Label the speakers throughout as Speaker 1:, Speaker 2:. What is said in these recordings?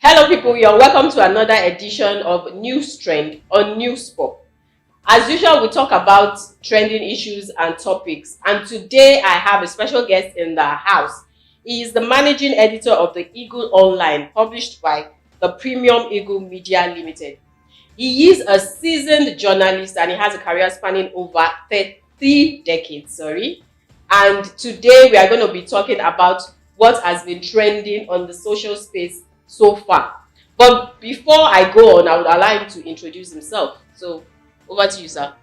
Speaker 1: Hello, people. You're welcome to another edition of News Trend on Newspop. As usual, we talk about trending issues and topics. And today, I have a special guest in the house. He is the managing editor of the Eagle Online, published by the Premium Eagle Media Limited. He is a seasoned journalist and he has a career spanning over 30 decades. Sorry. And today we are going to be talking about what has been trending on the social space so far. But before I go on, I would allow him to introduce himself. So over to you, sir.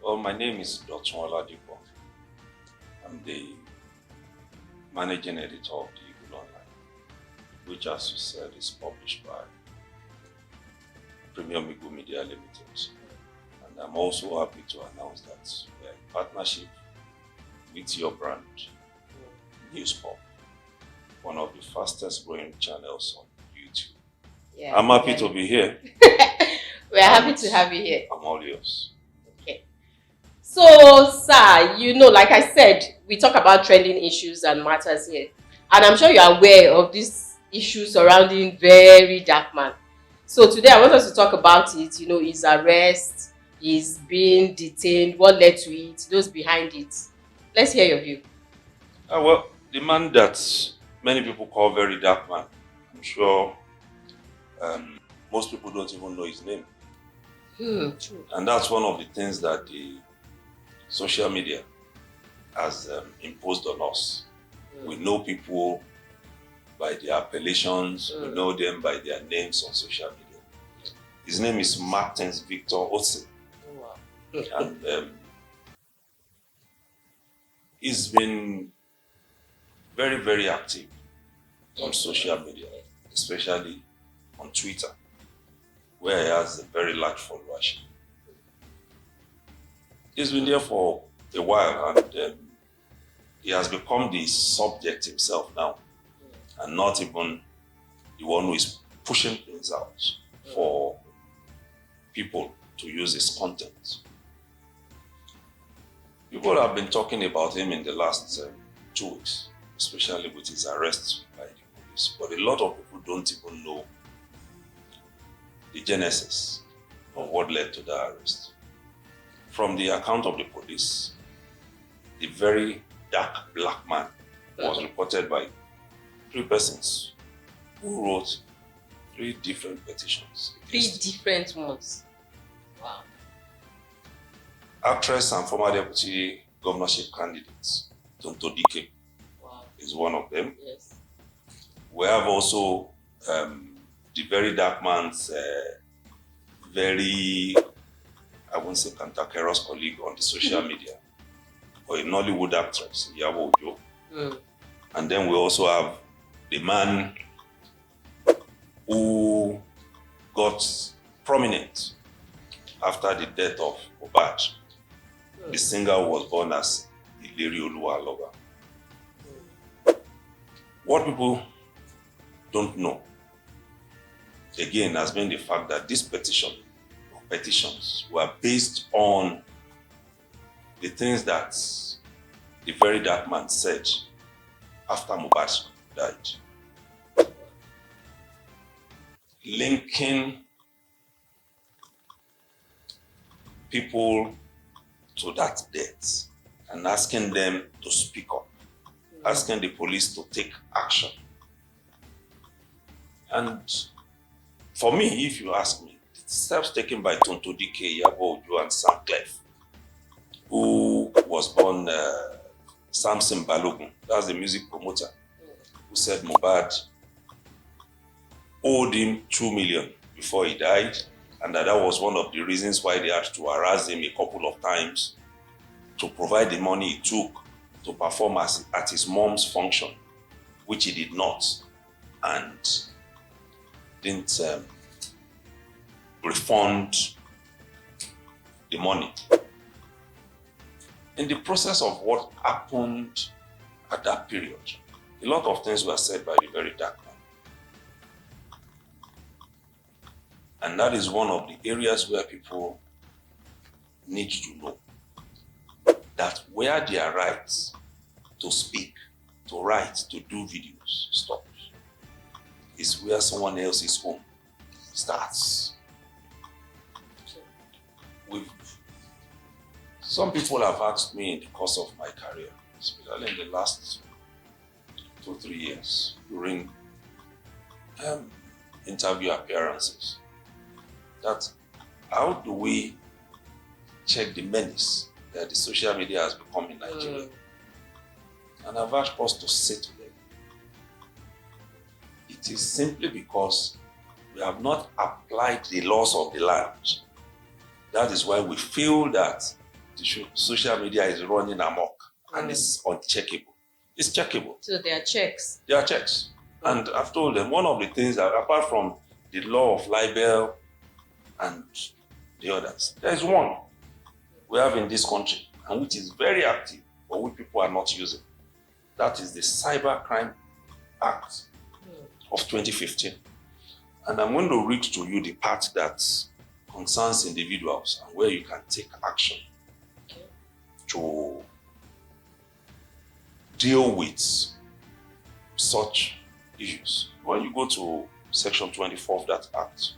Speaker 2: Well, my name is Dr. Oladipo. I'm the managing editor of the Eagle Online, which, as you said, is published by Premium Eagle Media Limited. And I'm also happy to announce that we're in partnership with your brand, Newspop, one of the fastest growing channels on YouTube.
Speaker 1: Yeah,
Speaker 2: I'm happy to be here.
Speaker 1: We're happy to have you here.
Speaker 2: I'm all yours.
Speaker 1: Okay. So, sir, like I said, we talk about trending issues and matters here. And I'm sure you're aware of this issue surrounding very dark man. So today I want us to talk about it, his arrest, his being detained, what led to it, those behind it. Let's hear your view.
Speaker 2: Well, the man that many people call very dark man, I'm sure most people don't even know his name.
Speaker 1: True.
Speaker 2: And that's one of the things that the social media has imposed on us. We know people by their appellations, we know them by their names on social media. His name is Martins Victor Otse.
Speaker 1: Oh, wow.
Speaker 2: And he's been very, very active on social media, especially on Twitter, where he has a very large followership. He's been there for a while, and he has become the subject himself now, and not even the one who is pushing things out for people to use his content. People have been talking about him in the last 2 weeks, especially with his arrest by the police. But a lot of people don't even know the genesis of what led to the arrest. From the account of the police, the very dark black man was reported by 3 persons who wrote 3 different petitions.
Speaker 1: 3 different ones. Wow.
Speaker 2: Actress and former deputy governorship candidate Tonto Dike is one of them.
Speaker 1: Yes.
Speaker 2: We have also the very dark man's very, I won't say cantankerous colleague on the social media, or a Nollywood actress, Yabo Ojo. And then we also have the man who got prominent after the death of Obaj, the singer who was born as Ileri Oluwaloba. What people don't know, again, has been the fact that this petitions were based on the things that the very dark man said after Mohbad died, linking people to that death and asking them to speak up, asking the police to take action. And for me, if you ask me, the steps taken by Tonto Dike, Yabo Ojo, and Sam Clef, who was born Samson Balogun, that's the music promoter, who said Mohbad owed him 2 million before he died, and that was one of the reasons why they had to harass him a couple of times to provide the money he took to perform at his mom's function, which he did not, and didn't refund the money. In the process of what happened at that period, a lot of things were said by the very dark man. And that is one of the areas where people need to know that where their rights to speak, to write, to do videos stops, is where someone else's home starts. Some people have asked me in the course of my career, especially in the last 2-3 years, during interview appearances, that how do we check the menace that the social media has become in Nigeria? And I've asked us to say to them, it is simply because we have not applied the laws of the land. That is why we feel that the social media is running amok and it's uncheckable. It's checkable.
Speaker 1: So there are checks.
Speaker 2: There are checks. And I've told them one of the things that, apart from the law of libel and the others, there is one we have in this country and which is very active, but which people are not using. That is the Cybercrime Act of 2015. And I'm going to read to you the part that concerns individuals and where you can take action to deal with such issues. When you go to section 24 of that act,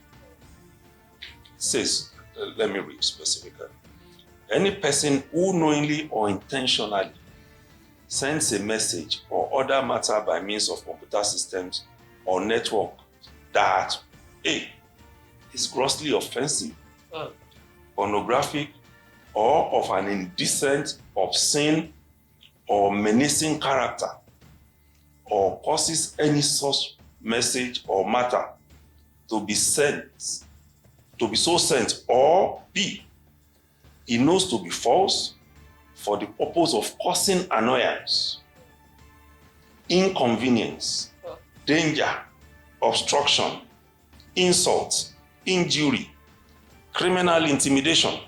Speaker 2: it says, let me read specifically. Any person who knowingly or intentionally sends a message or other matter by means of computer systems or network that A, is grossly offensive, pornographic, or of an indecent, obscene, or menacing character, or causes any such message or matter to be sent, to be so sent, or B, he knows to be false for the purpose of causing annoyance, inconvenience, danger, obstruction, insult, injury, criminal intimidation,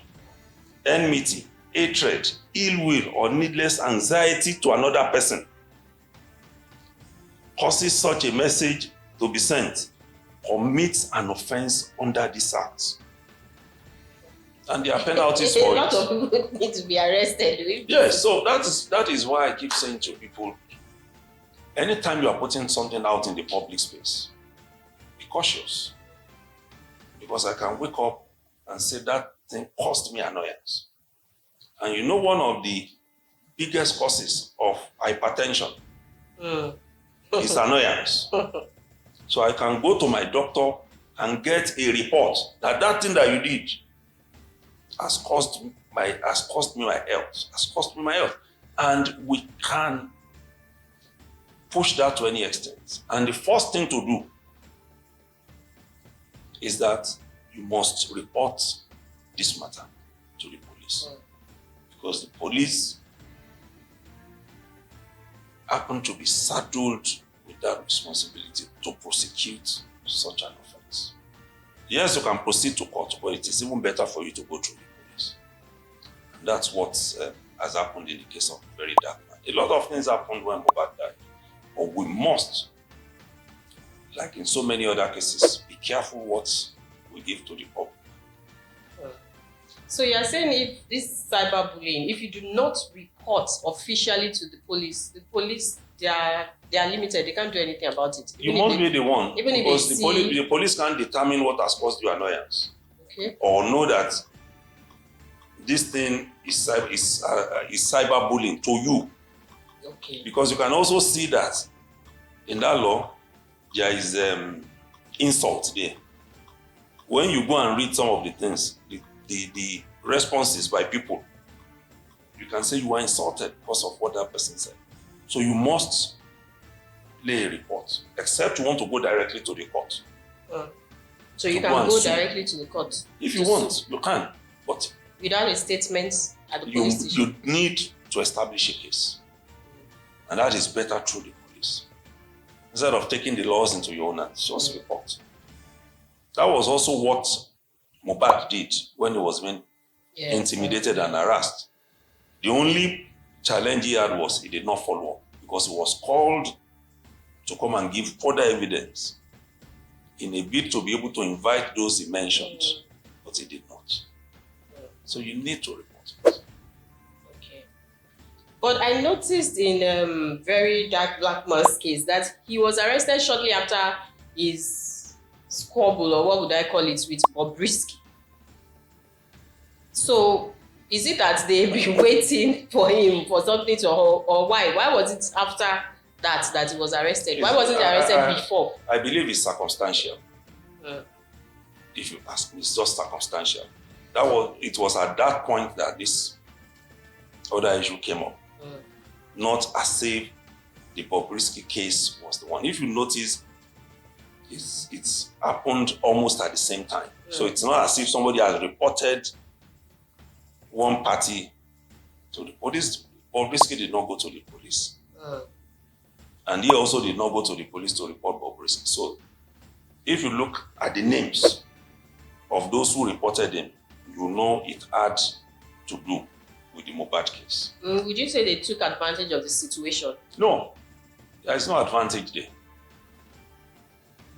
Speaker 2: enmity, hatred, ill will, or needless anxiety to another person, causes such a message to be sent, commits an offense under this act. And there are penalties for it.
Speaker 1: A lot of people need to be arrested.
Speaker 2: Yes, so that is why I keep saying to people, anytime you are putting something out in the public space, be cautious. Because I can wake up and say that thing caused me annoyance. And you know one of the biggest causes of hypertension is annoyance. So I can go to my doctor and get a report that that thing that you did has caused me my health. And we can push that to any extent. And the first thing to do is that you must report this matter to the police. Because the police happen to be saddled with that responsibility to prosecute such an offense. Yes, you can proceed to court, but it is even better for you to go through the police. And that's what has happened in the case of Very Dark Man. A lot of things happened when Mohbad died. But we must, like in so many other cases, be careful what we give to the public.
Speaker 1: So you're saying if this cyberbullying, if you do not report officially to the police, they are limited. They can't do anything about it.
Speaker 2: You must be the one,
Speaker 1: even
Speaker 2: because
Speaker 1: if
Speaker 2: the police can't determine what has caused you annoyance,
Speaker 1: or
Speaker 2: know that this thing is cyberbullying to you. Because you can also see that in that law there is insult there. When you go and read some of the things, the responses by people, you can say you were insulted because of what that person said. So you must lay a report, except you want to go directly to the court.
Speaker 1: So you can go directly to the court?
Speaker 2: If you want, you can. But
Speaker 1: without a statement at the police station?
Speaker 2: You need to establish a case. And that is better through the police. Instead of taking the laws into your own hands, just report. That was also what Mohbad did when he was being intimidated and harassed. The only challenge he had was he did not follow up, because he was called to come and give further evidence in a bid to be able to invite those he mentioned, but he did not. So you need to report it.
Speaker 1: But I noticed in Very Dark Black Man's case that he was arrested shortly after his squabble, or what would I call it, with Bobrisky. So is it that they've been waiting for him for something to, or why? Why was it after that he was arrested? Why wasn't he arrested before?
Speaker 2: I believe it's circumstantial.
Speaker 1: Mm.
Speaker 2: If you ask me, it's just circumstantial. It was at that point that this other issue came up.
Speaker 1: Mm.
Speaker 2: Not as if the Bobrisky case was the one. If you notice, it's happened almost at the same time. Mm. So it's not as if somebody has reported one party to the police. Bobrisky did not go to the police. Mm. And he also did not go to the police to report Bobrisky. So if you look at the names of those who reported him, you know it had to do with the Mohbad case.
Speaker 1: Would you say they took advantage of the situation?
Speaker 2: No, there is no advantage there.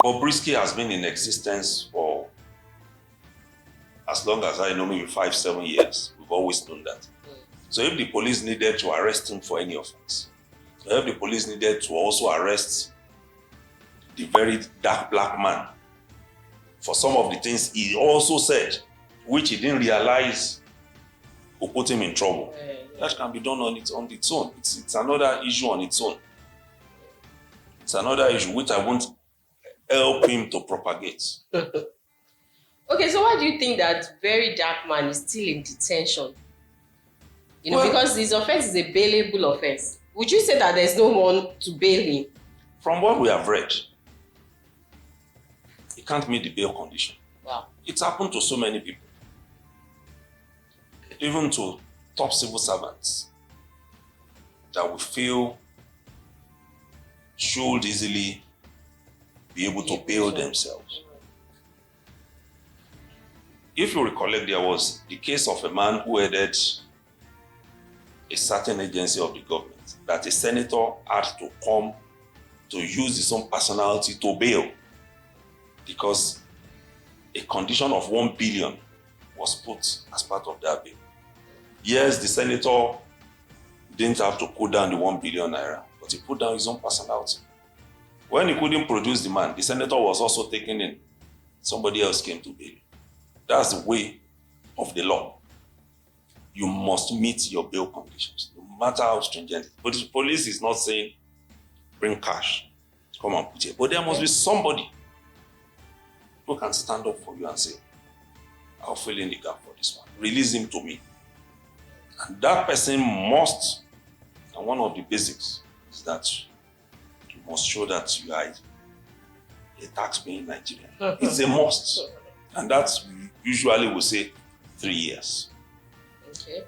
Speaker 2: Bobrisky has been in existence for as long as I know, maybe 5-7 years. We've always known that. So if the police needed to arrest him for any offense, or if the police needed to also arrest the very dark black man for some of the things he also said, which he didn't realize will put him in trouble, that can be done on its own. It's another issue on its own. It's another issue which I won't help him to propagate.
Speaker 1: Okay, so why do you think that very dark man is still in detention? Because his offense is a bailable offense. Would you say that there's no one to bail him?
Speaker 2: From what we have read, he can't meet the bail condition.
Speaker 1: Wow.
Speaker 2: It's happened to so many people. Even to top civil servants that we feel should easily be able to bail themselves. If you recollect, there was the case of a man who headed a certain agency of the government that a senator had to come to use his own personality to bail because a condition of 1 billion was put as part of that bill. Yes, the senator didn't have to put down the 1 billion naira, but he put down his own personality. When he couldn't produce the man, the senator was also taken in. Somebody else came to bail. That's the way of the law. You must meet your bail conditions, no matter how stringent. But the police is not saying, bring cash, come and put it. But there must be somebody who can stand up for you and say, I'll fill in the gap for this one. Release him to me. And that person must, and one of the basics is that you must show that you are a tax-paying Nigerian. It's a must. And that's usually we say 3 years.
Speaker 1: Okay.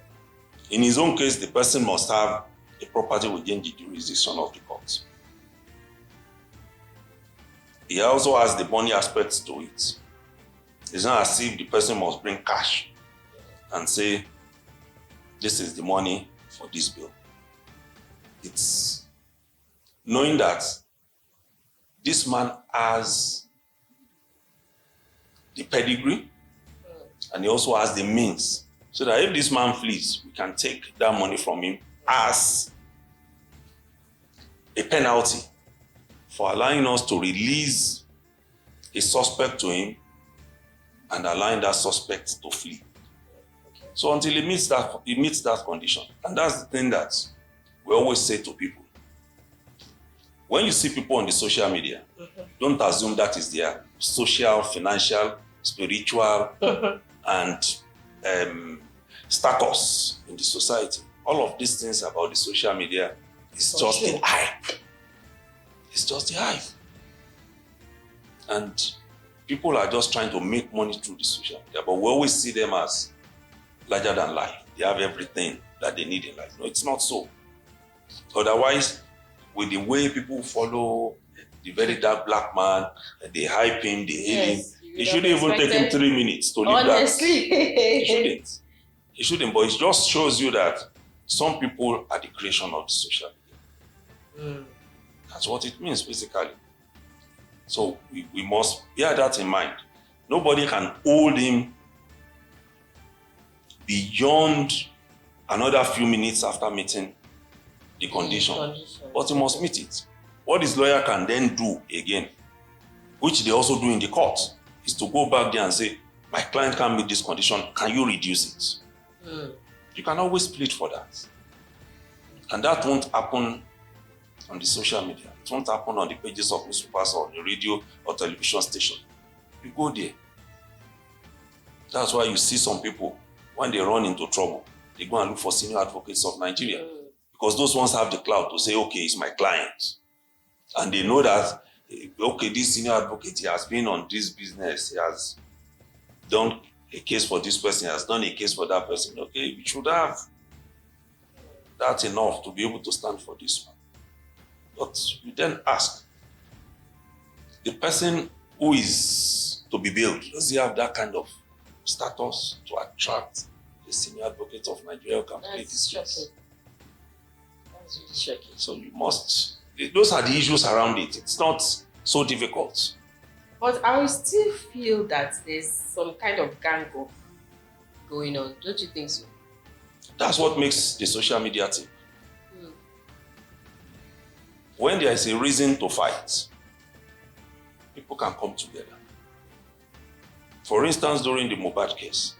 Speaker 2: In his own case, the person must have a property within the jurisdiction of the court. He also has the money aspect to it. It's not as if the person must bring cash and say, this is the money for this bill. It's knowing that this man has the pedigree and he also has the means, so that if this man flees, we can take that money from him as a penalty for allowing us to release a suspect to him and allowing that suspect to flee. So until he meets that condition. And that's the thing that we always say to people. When you see people on the social media, don't assume that is their social, financial, spiritual, and status in the society. All of these things about the social media is just the hype. It's just the hype. And people are just trying to make money through the social media, but we always see them as larger than life. They have everything that they need in life. No, it's not so. Otherwise, with the way people follow the very dark black man, they hype him, they hail him, it shouldn't even take him 3 minutes to leave that.
Speaker 1: Honestly.
Speaker 2: It shouldn't. It shouldn't, but it just shows you that some people are the creation of the social media. That's what it means, basically. So we must bear that in mind. Nobody can hold him beyond another few minutes after meeting the condition. But he must meet it. What his lawyer can then do again which they also do in the court, is to go back there and say, my client can't meet this condition, can you reduce it? You can always plead for that. And that won't happen on the social media. It won't happen on the pages of newspapers or on the radio or television station. You go there. That's why you see some people, when they run into trouble, they go and look for senior advocates of Nigeria. Because those ones have the clout to say, okay, it's my client. And they know that, okay, this senior advocate, he has been on this business, he has done a case for this person, he has done a case for that person. Okay, we should have that enough to be able to stand for this one. But you then ask, the person who is to be billed, does he have that kind of status to attract the senior advocate of Nigeria who can play this case?
Speaker 1: That's really shocking.
Speaker 2: So you must, those are the issues around it. It's not so difficult.
Speaker 1: But I will still feel that there's some kind of gang up going on. Don't you think so?
Speaker 2: That's what makes the social media thing. When there is a reason to fight, people can come together. For instance, during the Mohbad case,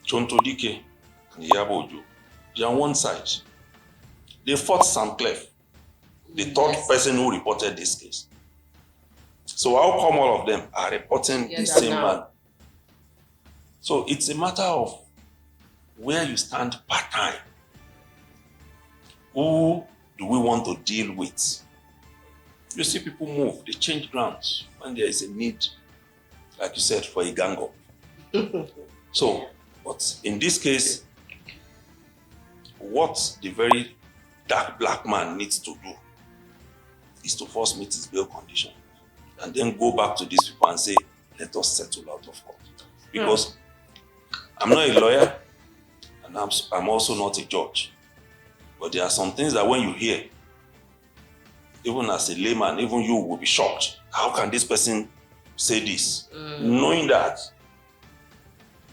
Speaker 2: Chonto Dike and Iyabo Ojo, they are on one side. They fought Sam Clef, the third person who reported this case. So how come all of them are reporting the same man? So it's a matter of where you stand per time. Who do we want to deal with? You see people move, they change grounds when there is a need, like you said, for a gang up. So, but in this case, what the very dark black man needs to do is to first meet his bail condition and then go back to these people and say, let us settle out of court. Because I'm not a lawyer and I'm also not a judge. But there are some things that when you hear, even as a layman, even you will be shocked. How can this person say this? Knowing that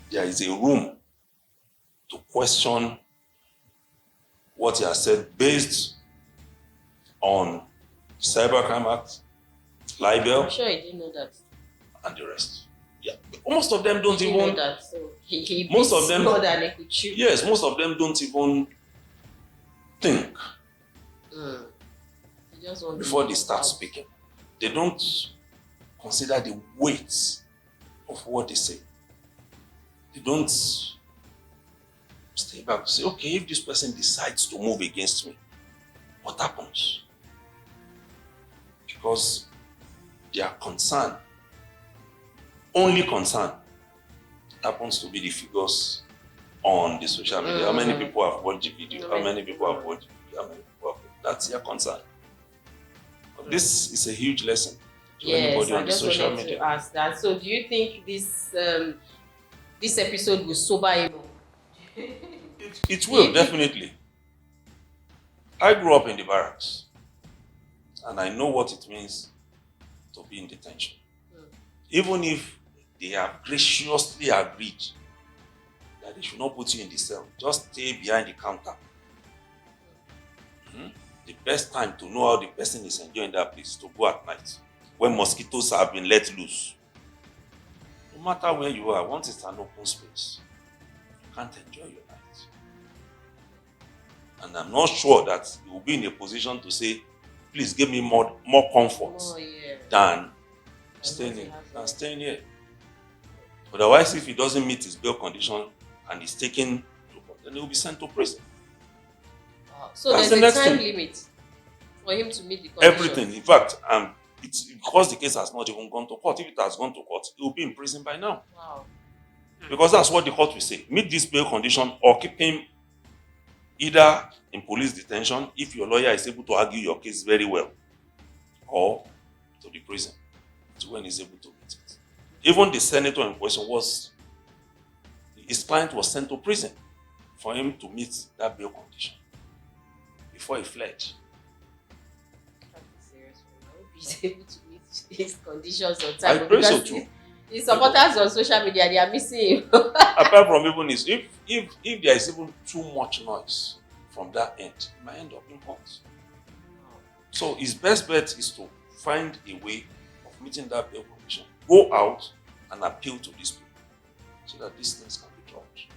Speaker 2: there is a room to question what he has said based on Cybercrime Act, libel.
Speaker 1: I'm sure he didn't know that.
Speaker 2: And the rest. Yeah. Most of them don't
Speaker 1: He
Speaker 2: even
Speaker 1: know that, so he
Speaker 2: most of them
Speaker 1: more than he could chew.
Speaker 2: Yes, most of them don't even think before they start speaking. They don't consider the weight of what they say. They don't stay back to say, okay, if this person decides to move against me, what happens? Because their concern, only concern, happens to be the figures on the social media. How many people have watched the video? How many people have watched the video? How many people have watched? That's their concern. But this is a huge lesson to anybody on the social media.
Speaker 1: To ask that. So, do you think this this episode will sober him up?
Speaker 2: It will, definitely. I grew up in the barracks, and I know what it means to be in detention. Even if they have graciously agreed that they should not put you in the cell, just stay behind the counter. The best time to know how the person is enjoying that place is to go at night, when mosquitoes have been let loose. No matter where you are, once it's an open space, you can't enjoy your night. And I'm not sure that you will be in a position to say, please give me more comfort than staying here. Otherwise, if he doesn't meet his bail condition and is taken to court, then he will be sent to prison.
Speaker 1: Wow. So that's there's a time limit for him to meet the condition.
Speaker 2: Everything. In fact, it's because the case has not even gone to court. If it has gone to court, he will be in prison by now.
Speaker 1: Wow.
Speaker 2: Because that's what the court will say. Meet this bail condition or keep him either in police detention if your lawyer is able to argue your case very well, or to the prison when he's able to meet it. Even the senator in question his client was sent to prison for him to meet that bail condition before he fled.
Speaker 1: That's serious. I hope he's able to meet his conditions on time.
Speaker 2: I pray so too.
Speaker 1: His supporters on social media, they are missing him.
Speaker 2: Apart from even his, if there is even too much noise from that end, it might end up in court. So his best bet is to find a way of meeting that bail condition, go out and appeal to these people so that these things can be dropped.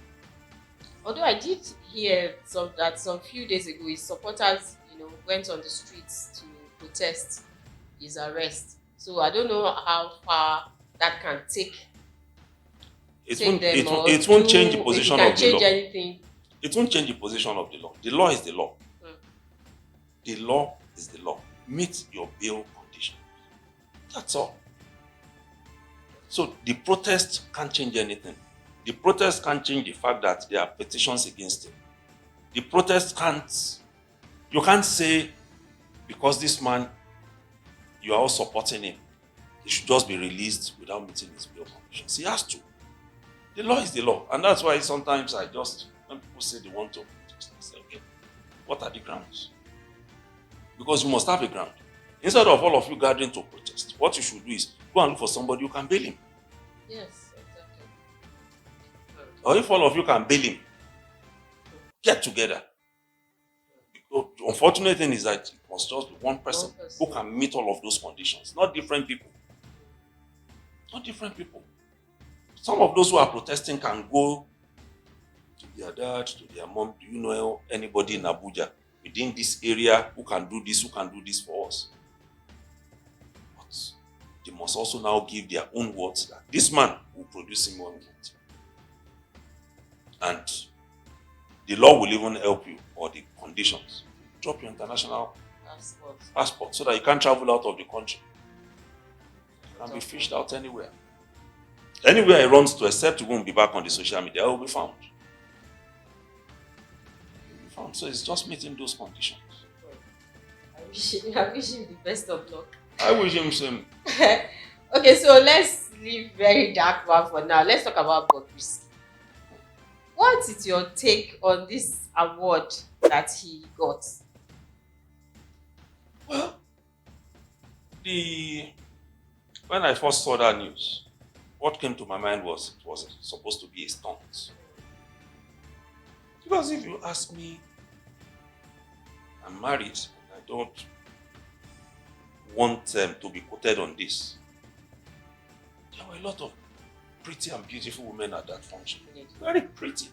Speaker 1: Although I did hear some few days ago, his supporters, went on the streets to protest his arrest. So I don't know how far that can take them, or
Speaker 2: it won't change the
Speaker 1: if
Speaker 2: position
Speaker 1: it can
Speaker 2: of the
Speaker 1: change
Speaker 2: law.
Speaker 1: anything.
Speaker 2: It won't change the position of the law. The law is the law. The law is the law. Meet your bail condition. That's all. So the protest can't change anything. The protest can't change the fact that there are petitions against him. The protest can't, you can't say because this man, you are all supporting him, he should just be released without meeting his bail conditions. He has to. The law is the law. And that's why sometimes when people say they want to protest, I say, okay, what are the grounds? Because you must have a ground. Instead of all of you gathering to protest, what you should do is go and look for somebody who can bail him.
Speaker 1: Yes, exactly.
Speaker 2: Or if all of you can bail him, get together. The unfortunate thing is that it must just be one person who can meet all of those conditions, not different people. Not different people. Some of those who are protesting can go to their dad, to their mom. Do you know anybody in Abuja within this area who can do this for us? But they must also now give their own words that this man will produce him one guilty. And the law will even help you, or the conditions. Drop your international passport so that you can't travel out of the country. You can be fished out anywhere. Anywhere he runs to, except he won't be back on the social media, he will be found. So it's just meeting those conditions.
Speaker 1: I wish him the best of luck.
Speaker 2: I wish him same.
Speaker 1: Okay, so let's leave very dark one for now. Let's talk about Bobrisky. What is your take on this award that he got?
Speaker 2: Well, when I first saw that news, what came to my mind was it was supposed to be a stunt. Because if you ask me, I'm married and I don't want to be quoted on this. There were a lot of pretty and beautiful women at that function. Very pretty.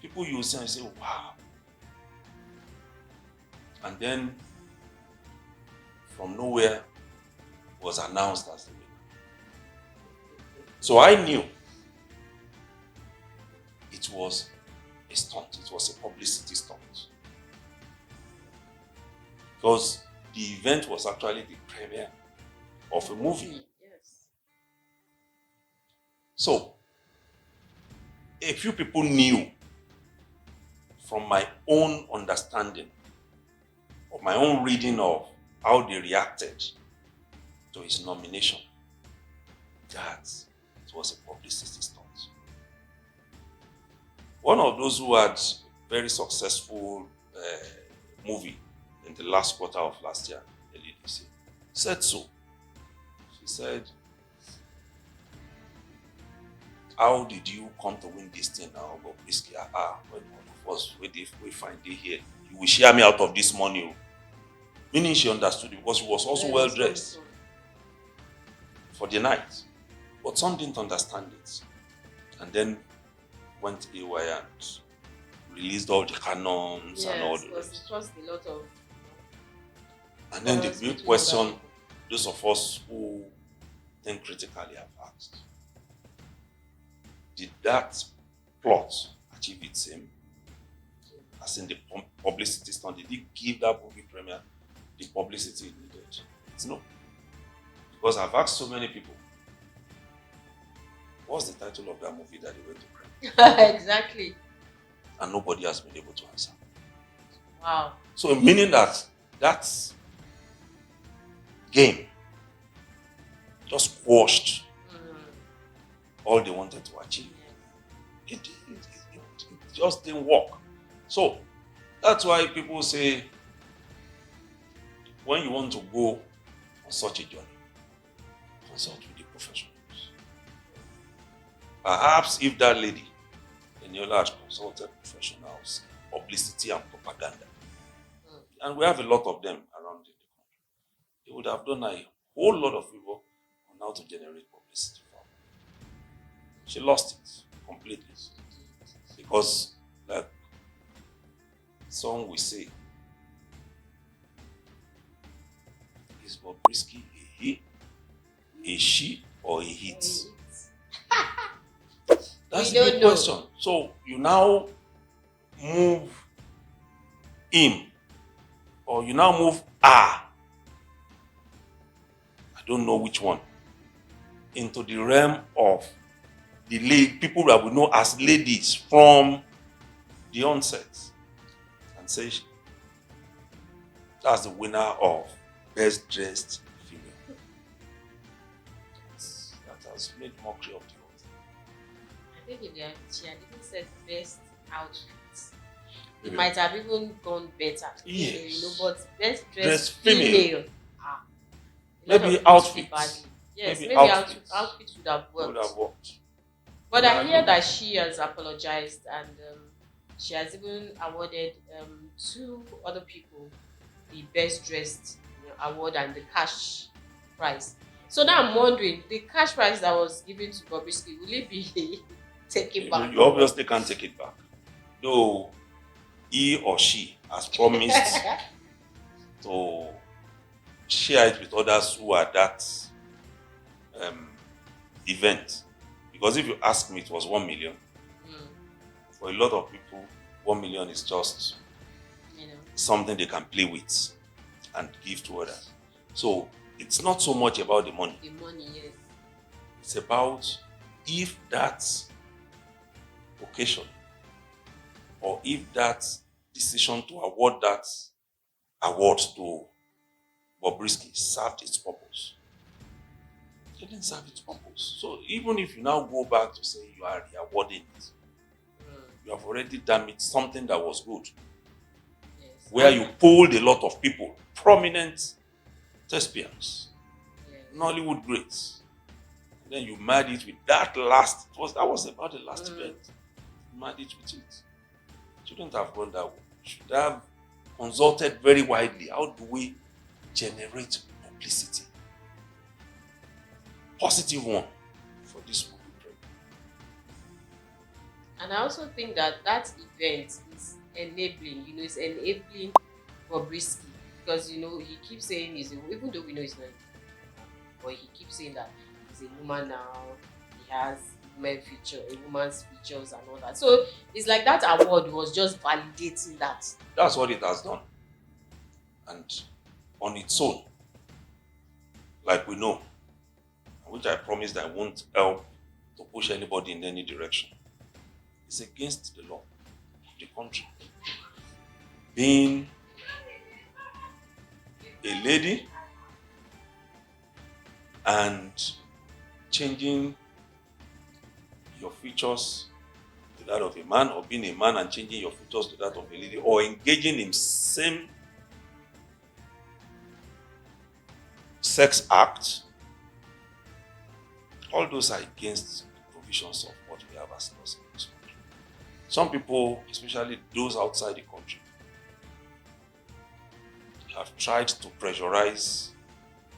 Speaker 2: People you see and say, wow. And then from nowhere was announced as the winner. So I knew it was a stunt. It was a publicity stunt. Because the event was actually the premiere of a movie.
Speaker 1: Yes.
Speaker 2: So, a few people knew from my own understanding, of my own reading of how they reacted to his nomination, that it was a publicity stunt. One of those who had very successful movie in the last quarter of last year, early this year, said so. She said, how did you come to win this thing now, Bobrisky? When one of us, we find it here, you will share me out of this money. Meaning she understood it because she was also well dressed for the night. But some didn't understand it. And then went AY and released all the canons and all the rest.
Speaker 1: It was a lot of.
Speaker 2: And then the big question those of us who think critically have asked, did that plot achieve its aim? As in the publicity stunt, did it give that movie premiere the publicity it needed? It's no. Because I've asked so many people, what's the title of that movie that they went to premiere?
Speaker 1: Exactly.
Speaker 2: And nobody has been able to answer.
Speaker 1: Wow.
Speaker 2: So meaning that game just quashed all they wanted to achieve. It just didn't work. So that's why people say when you want to go on such a journey, consult with the professionals. Perhaps if that lady, Eniola, had consulted professionals, publicity and propaganda, and we have a lot of them around in the country, they would have done a whole lot of people how to generate publicity from. She lost it completely. Because, like some will say, is Bobrisky a he, a she, or a hit? That's
Speaker 1: We
Speaker 2: the
Speaker 1: don't
Speaker 2: big
Speaker 1: know.
Speaker 2: question. So you now move him, or you now move her, I don't know which one, into the realm of the people that we know as ladies from the onset, and say that's the winner of best dressed female. That has made mockery of the whole thing.
Speaker 1: I think if she had even said best outfits, it
Speaker 2: Maybe.
Speaker 1: might have even gone better.
Speaker 2: Yes.
Speaker 1: But best dressed
Speaker 2: Dressed female.
Speaker 1: female.
Speaker 2: Maybe outfits.
Speaker 1: Yes,
Speaker 2: Maybe
Speaker 1: maybe
Speaker 2: outfits.
Speaker 1: outfits would have worked.
Speaker 2: Would have worked.
Speaker 1: But
Speaker 2: Yeah,
Speaker 1: I
Speaker 2: I
Speaker 1: hear
Speaker 2: know.
Speaker 1: that she has apologized and she has even awarded 2 other people the best dressed award and the cash prize. So now I'm wondering, the cash prize that was given to Bobrisky, will it be taken back?
Speaker 2: You obviously can't take it back. Though he or she has promised to share it with others who are that event. Because if you ask me, it was 1 million. For a lot of people, 1 million is just something they can play with and give to others. So it's not so much about the money.
Speaker 1: The money, yes.
Speaker 2: It's about if that occasion or if that decision to award that award to Bobrisky served its purpose. It didn't serve its purpose. So even if you now go back to say you are awarding it, you have already damaged something that was good.
Speaker 1: Yes.
Speaker 2: Where you polled a lot of people, prominent thespians,
Speaker 1: Yes.
Speaker 2: Nollywood greats. And then you married it with that last, that was about the last event. You married it with it. You shouldn't have gone that way. You should have consulted very widely. How do we generate publicity? Positive one for this movie.
Speaker 1: And I also think that event is enabling, it's enabling Bobrisky because, he keeps saying even though we know he's not, but he keeps saying that he's a woman now, he has a woman's features and all that. So it's like that award was just validating that.
Speaker 2: That's what it has done. And on its own, like we know, which I promised I won't help to push anybody in any direction, it's against the law of the country. Being a lady and changing your features to that of a man, or being a man and changing your features to that of a lady, or engaging in same sex act, all those are against the provisions of what we have as laws in this country. Some people, especially those outside the country, have tried to pressurize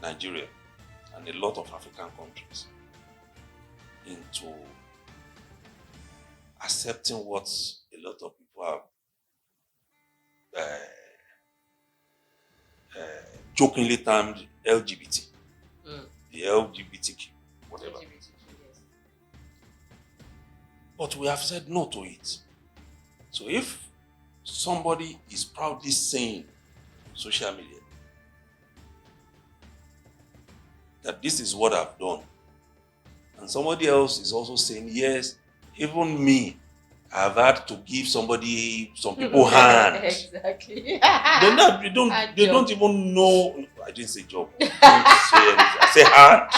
Speaker 2: Nigeria and a lot of African countries into accepting what a lot of people have jokingly termed LGBT, the LGBTQ, whatever. But we have said no to it. So if somebody is proudly saying on social media that this is what I've done, and somebody else is also saying, yes, even me, I've had to give some people hand.
Speaker 1: Exactly.
Speaker 2: They don't even know. I didn't say job. I didn't say anything. I say hand.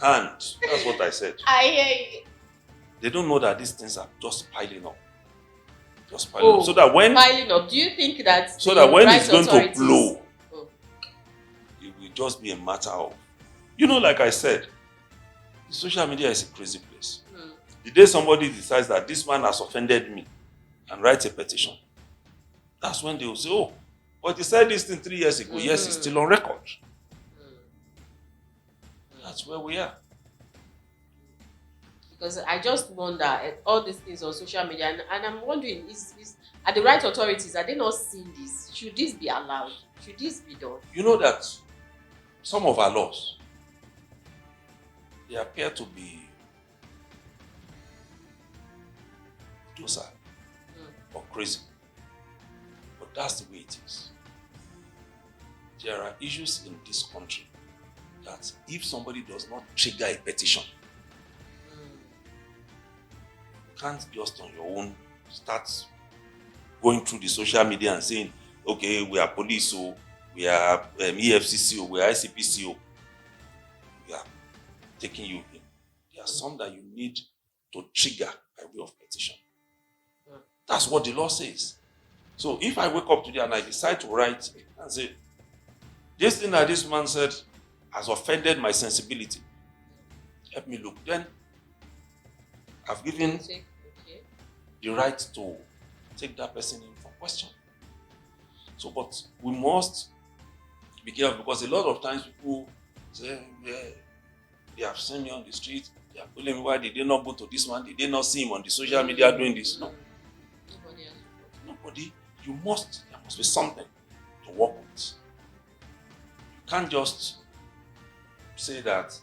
Speaker 2: Hand. That's what I said.
Speaker 1: I hear you.
Speaker 2: They don't know that these things are just piling up. Just piling up. So that when
Speaker 1: piling up, do you think that
Speaker 2: when it's going to blow, it will just be a matter of, like I said, social media is a crazy place. The day somebody decides that this man has offended me and writes a petition, that's when they will say, oh, but he said this thing 3 years ago. Yes, it's still on record. That's where we are.
Speaker 1: Because I just wonder all these things on social media, and I'm wondering, is are the right authorities, are they not seeing this? Should this be allowed? Should this be done?
Speaker 2: You know that some of our laws, they appear to be docile or crazy. But that's the way it is. There are issues in this country that if somebody does not trigger a petition, you can't just on your own start going through the social media and saying, okay, we are police, so we are EFCC, we are ICPC, we are taking you in. There are some that you need to trigger by way of petition. That's what the law says. So if I wake up today and I decide to write and say, this thing that this man said has offended my sensibility, help me look, then I've given the right to take that person in for question. So, but we must be careful, because a lot of times people say, yeah, they have seen me on the street, they are telling me, why did they not go to this man? Did they not see him on the social media doing this? No. Nobody. There must be something to work with. You can't just say that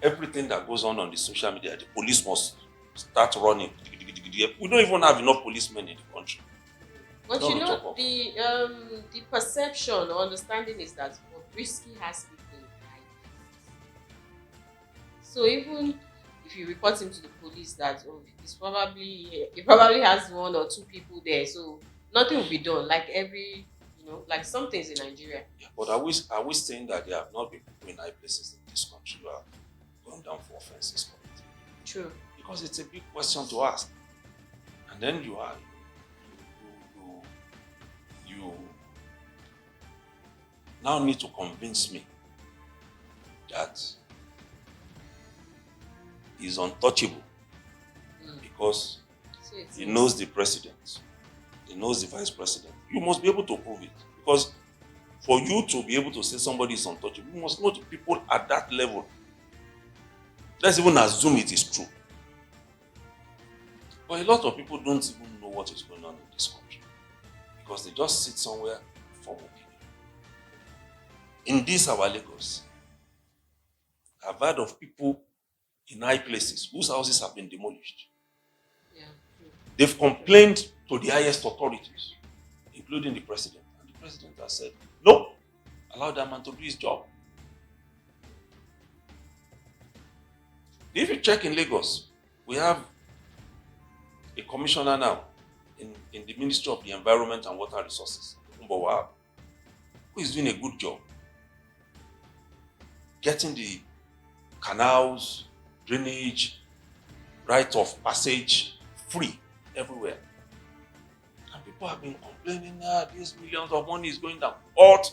Speaker 2: everything that goes on the social media, the police must start running. We don't even have enough policemen in the country.
Speaker 1: But you know, the perception or understanding is that Bobrisky has people in high places. So even if you report him to the police that he probably has one or two people there, so nothing will be done. Like like some things in Nigeria.
Speaker 2: Yeah, but are we saying that there have not been people in high places in this country who are going down for offenses committed?
Speaker 1: True.
Speaker 2: Because it's a big question to ask. And then you now need to convince me that he's untouchable because he knows the president, he knows the vice president. You must be able to prove it, because for you to be able to say somebody is untouchable, you must know the people at that level. Let's even assume it is true. But a lot of people don't even know what is going on in this country, because they just sit somewhere and form opinion. In this our Lagos, I've heard of people in high places whose houses have been demolished.
Speaker 1: Yeah.
Speaker 2: They've complained to the highest authorities, including the president. And the president has said, no, allow that man to do his job. If you check in Lagos, we have a commissioner now in the Ministry of the Environment and Water Resources, who is doing a good job getting the canals, drainage, right of passage free everywhere. And people have been complaining, these millions of money is going down. But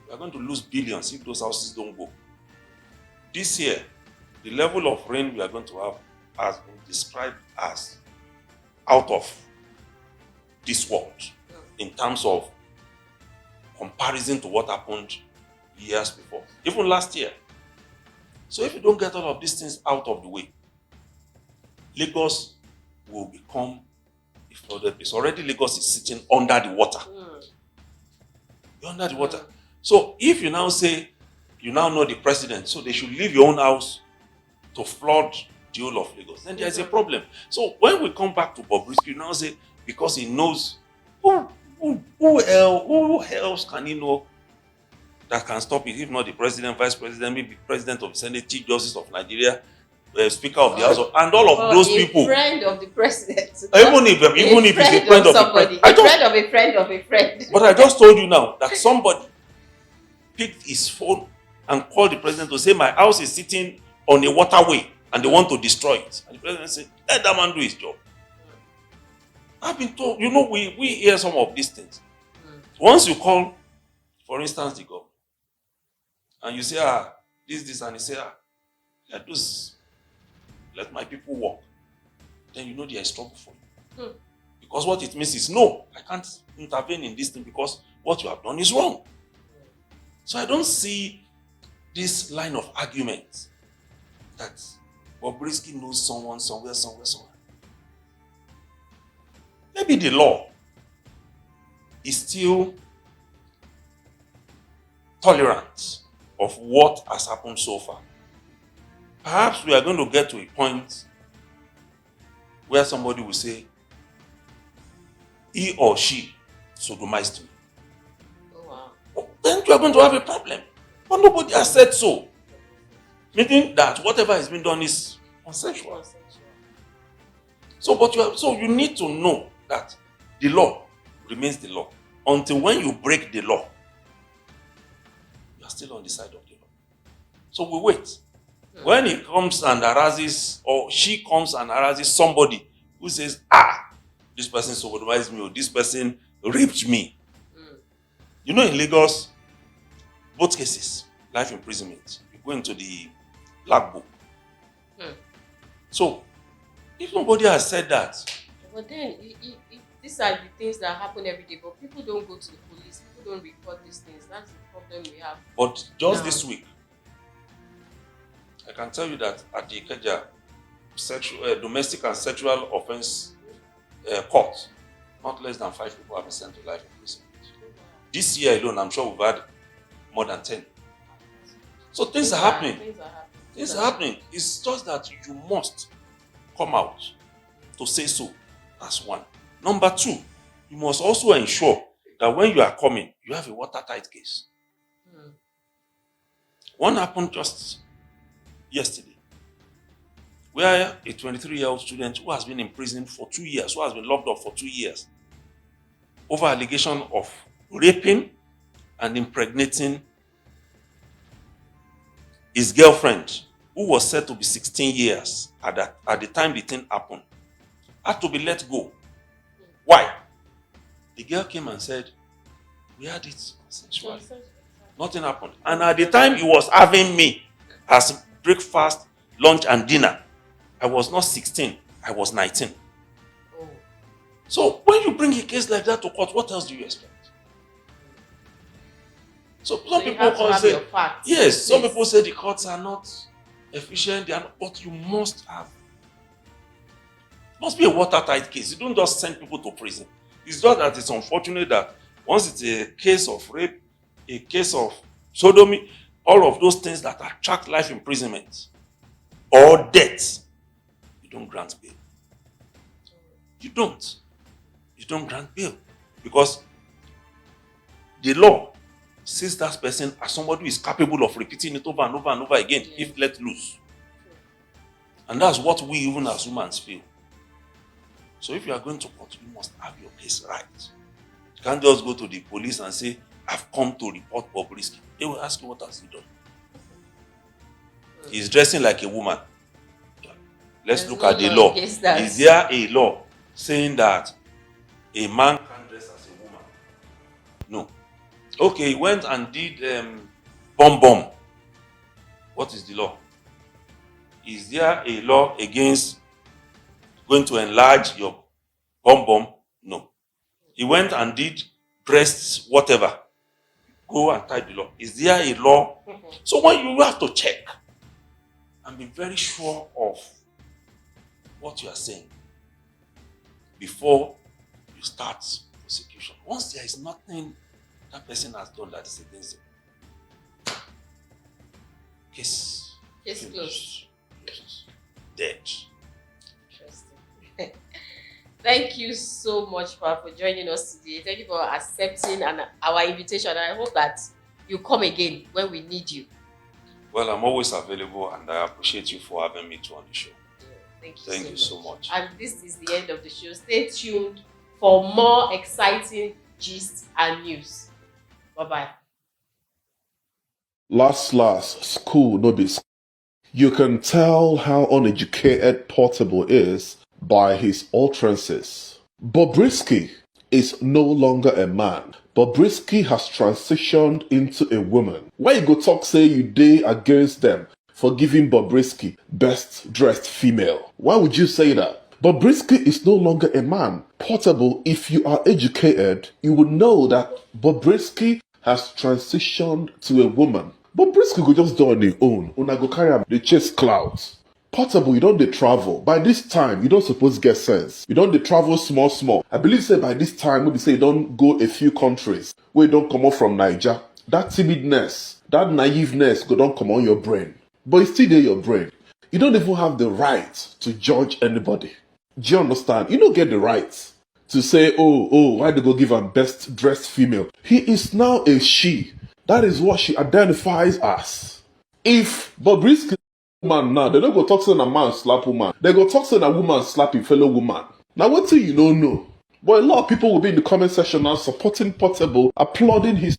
Speaker 2: we are going to lose billions if those houses don't go. This year, the level of rain we are going to have has been described as out of this world in terms of comparison to what happened years before, even last year. So if you don't get all of these things out of the way, Lagos will become a flooded place. Already Lagos is sitting under the water. You're under the water. So if you now say, you now know the president, so they should leave your own house to flood the whole of Lagos, then there's a problem. So when we come back to Bobrisky, you now say, because he knows, who else can he know that can stop it? If not the president, vice president, maybe president of the Senate, chief justice of Nigeria, speaker of the house, and all of those people.
Speaker 1: Friend of the president.
Speaker 2: Even if he's a friend of somebody,
Speaker 1: friend of a friend of a friend.
Speaker 2: But I just told you now that somebody picked his phone and called the president to say, my house is sitting on a waterway and they want to destroy it. And the president said, let that man do his job. I've been told, we hear some of these things. Once you call, for instance, the government, and you say, this, and you say, let my people work, then you know there is trouble for you. Because what it means is, no, I can't intervene in this thing because what you have done is wrong. So I don't see this line of argument that Bobrisky knows someone somewhere. Maybe the law is still tolerant of what has happened so far. Perhaps we are going to get to a point where somebody will say, he or she sodomized me.
Speaker 1: Oh,
Speaker 2: wow. Then you are going to have a problem. But nobody has said so. Meaning that whatever has been done is consensual. So you need to know that the law remains the law. Until when you break the law, you are still on the side of the law. So we wait. When he comes and harasses, or she comes and harasses somebody who says, this person sodomized me, or this person raped me. You know, in Lagos, both cases, life imprisonment, you go into the black book. So, if nobody has said that.
Speaker 1: But then, these are the things that happen every day, but people don't go to the police, people don't report these things. That's the problem we have.
Speaker 2: But just this week, I can tell you that at the Ikeja domestic and sexual offense court, not less than 5 people have been sent to life imprisonment. This year alone, I'm sure we've had more than 10. So things are happening. Things are happening. It's just that you must come out to say so. That's one. Number two, you must also ensure that when you are coming, you have a watertight case. One happened just yesterday, where a 23-year-old student who has been in prison for 2 years, who has been locked up for 2 years, over allegation of raping and impregnating his girlfriend, who was said to be 16 years at the time the thing happened, had to be let go. Why? The girl came and said, we had it consensually. Nothing happened. And at the time he was having me as breakfast, lunch, and dinner, I was not 16, I was 19. So when you bring a case like that to court, what else do you expect? So some people say, yes, some people say the courts are not efficient, but you must be a watertight case. You don't just send people to prison. It's just that it's unfortunate that once it's a case of rape, a case of sodomy, all of those things that attract life imprisonment or death, you don't grant bail. You don't grant bail because the law sees that person as somebody who is capable of repeating it over and over and over again if let loose. And that's what we even as humans feel. So if you are going to court, you must have your case right. You can't just go to the police and say, I've come to report Bobrisky. They will ask you, what has he done? He's dressing like a woman. Let's look at the law. Is there a law saying that a man can't dress as a woman? No. Okay, he went and did bomb. What is the law? Is there a law against going to enlarge your bomb? No. He went and did breasts, whatever. Go and type the law. Is there a law? So when you have to check and be very sure of what you are saying before you start prosecution. Once there is nothing that person has done that is against him, case closed. Yes. Dead.
Speaker 1: Interesting. Thank you so much for joining us today. Thank you for accepting our invitation. I hope that you come again when we need you.
Speaker 2: Well, I'm always available and I appreciate you for having me on the show.
Speaker 1: Thank you
Speaker 2: so much.
Speaker 1: And this is the end of the show. Stay tuned for more exciting gist and news. Bye-bye.
Speaker 3: Last, school no be school. You can tell how uneducated Portable is by his utterances. Bobrisky is no longer a man. Bobrisky has transitioned into a woman. Why you go talk say you dey against them for giving Bobrisky best dressed female? Why would you say that? Bobrisky is no longer a man. Portable, if you are educated, you would know that Bobrisky has transitioned to a woman. Bobrisky go just do on his own. Una go carry am dey chase clouds. Portable, you don't dey travel. By this time, you don't suppose get sense. You don't dey travel small small. I believe say by this time, maybe say you don't go a few countries where you don't come out from Niger. That timidness, that naiveness go don't come on your brain. But it's still there your brain. You don't even have the right to judge anybody. Do you understand? You don't get the right to say, why they go give her best dressed female? He is now a she. That is what she identifies as. If Bobrisky woman now, they don't go talk to a man slap woman. They go talk to a woman slap a fellow woman. Now what do you don't know? But a lot of people will be in the comment section now supporting Portable, applauding his.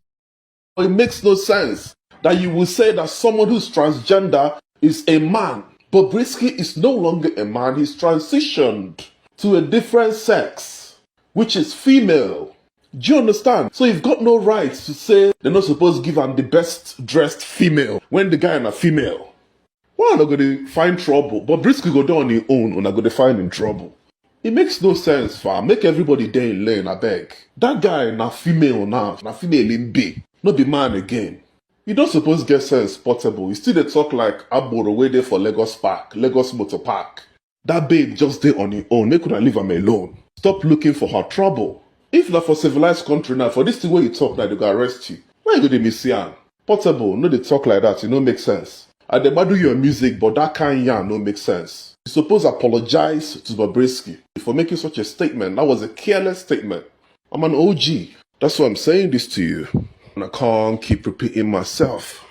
Speaker 3: It makes no sense that you will say that someone who's transgender is a man. Bobrisky is no longer a man. He's transitioned to a different sex, which is female. Do you understand? So you've got no right to say they're not supposed to give him the best dressed female when the guy is a female. Why are they going to find trouble? Bobrisky go down on his own and I go to find him trouble. It makes no sense, fam. Make everybody there in lane, I beg. That guy na female now, na female in B. Not be man again. You don't suppose get sense, Portable. You still dey talk like Aboro way there for Lagos Park, Lagos Motor Park. That babe just there on his own. They couldn't leave him alone. Stop looking for her trouble. If not for civilized country now, for this thing where you talk like they go arrest you, why you go to miss yan? Portable, no they talk like that, it no make sense. I do your music, but that kind yarn no make sense. You suppose apologize to Bobrisky for making such a statement. That was a careless statement. I'm an OG. That's why I'm saying this to you. And I can't keep repeating myself.